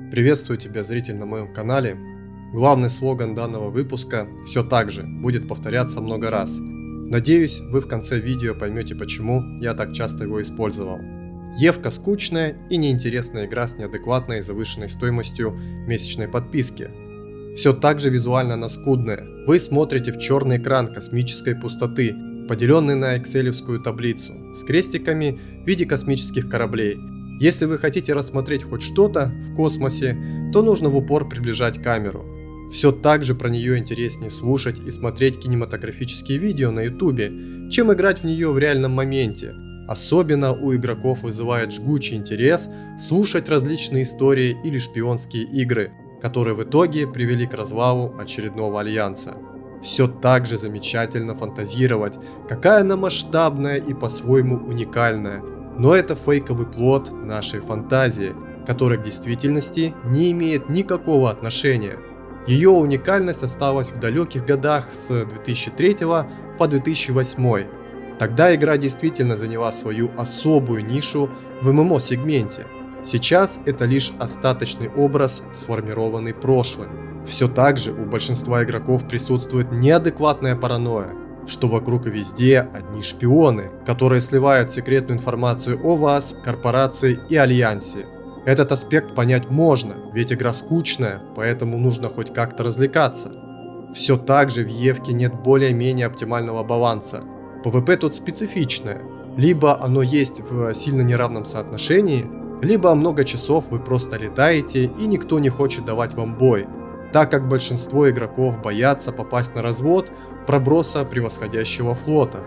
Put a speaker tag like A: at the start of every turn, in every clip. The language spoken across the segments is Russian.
A: Приветствую тебя, зритель, на моем канале. Главный слоган данного выпуска все так же будет повторяться много раз. Надеюсь, вы в конце видео поймете, почему я так часто его использовал. Евка скучная и неинтересная игра с неадекватной и завышенной стоимостью месячной подписки. Все так же визуально она скудная. Вы смотрите в черный экран космической пустоты, поделенный на экселевскую таблицу, с крестиками в виде космических кораблей. Если вы хотите рассмотреть хоть что-то в космосе, то нужно в упор приближать камеру. Все так же про нее интереснее слушать и смотреть кинематографические видео на ютубе, чем играть в нее в реальном моменте. Особенно у игроков вызывает жгучий интерес слушать различные истории или шпионские игры, которые в итоге привели к развалу очередного альянса. Все так же замечательно фантазировать, какая она масштабная и по-своему уникальная. Но это фейковый плод нашей фантазии, который к действительности не имеет никакого отношения. Ее уникальность осталась в далеких годах с 2003 по 2008. Тогда игра действительно заняла свою особую нишу в ММО-сегменте. Сейчас это лишь остаточный образ, сформированный прошлым. Все так же у большинства игроков присутствует неадекватная паранойя, что вокруг и везде одни шпионы, которые сливают секретную информацию о вас, корпорации и альянсе. Этот аспект понять можно, ведь игра скучная, поэтому нужно хоть как-то развлекаться. Все так же в Евке нет более-менее оптимального баланса. ПВП тут специфичное. Либо оно есть в сильно неравном соотношении, либо много часов вы просто летаете и никто не хочет давать вам бой, так как большинство игроков боятся попасть на развод проброса превосходящего флота.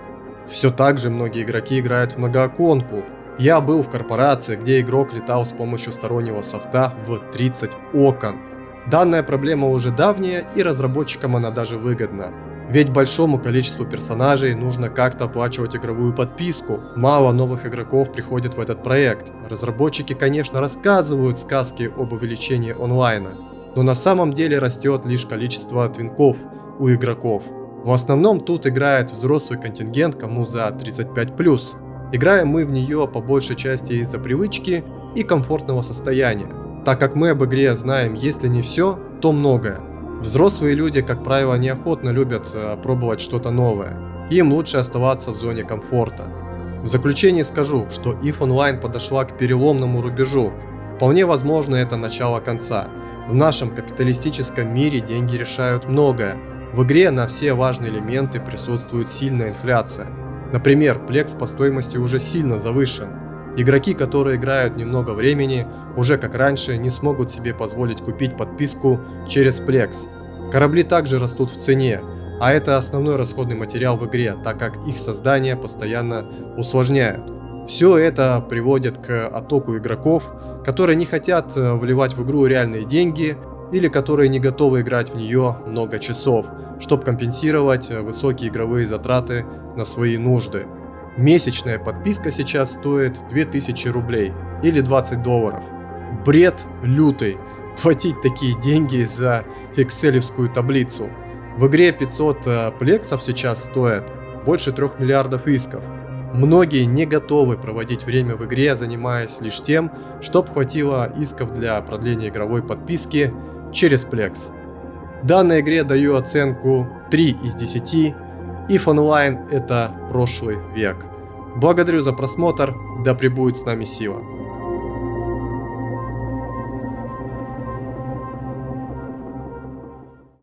A: Все так же многие игроки играют в многооконку. Я был в корпорации, где игрок летал с помощью стороннего софта в 30 окон. Данная проблема уже давняя, и разработчикам она даже выгодна. Ведь большому количеству персонажей нужно как-то оплачивать игровую подписку. Мало новых игроков приходит в этот проект. Разработчики, конечно, рассказывают сказки об увеличении онлайна, но на самом деле растет лишь количество твинков у игроков. В основном тут играет взрослый контингент, кому за 35+. Играем мы в нее по большей части из-за привычки и комфортного состояния, так как мы об игре знаем, если не все, то многое. Взрослые люди, как правило, неохотно любят пробовать что-то новое. Им лучше оставаться в зоне комфорта. В заключение скажу, что EVE Online подошла к переломному рубежу. Вполне возможно, это начало конца. В нашем капиталистическом мире деньги решают многое. В игре на все важные элементы присутствует сильная инфляция. Например, плекс по стоимости уже сильно завышен. Игроки, которые играют немного времени, уже как раньше не смогут себе позволить купить подписку через плекс. Корабли также растут в цене, а это основной расходный материал в игре, так как их создание постоянно усложняют. Все это приводит к оттоку игроков, которые не хотят вливать в игру реальные деньги или которые не готовы играть в нее много часов, чтобы компенсировать высокие игровые затраты на свои нужды. Месячная подписка сейчас стоит 2000 рублей или $20. Бред лютый платить такие деньги за экселевскую таблицу. В игре 500 плексов сейчас стоят больше 3 миллиардов исков. Многие не готовы проводить время в игре, занимаясь лишь тем, чтобы хватило исков для продления игровой подписки через плекс. Данной игре даю оценку 3 из 10. EVE Online — это прошлый век. Благодарю за просмотр, да пребудет с нами сила.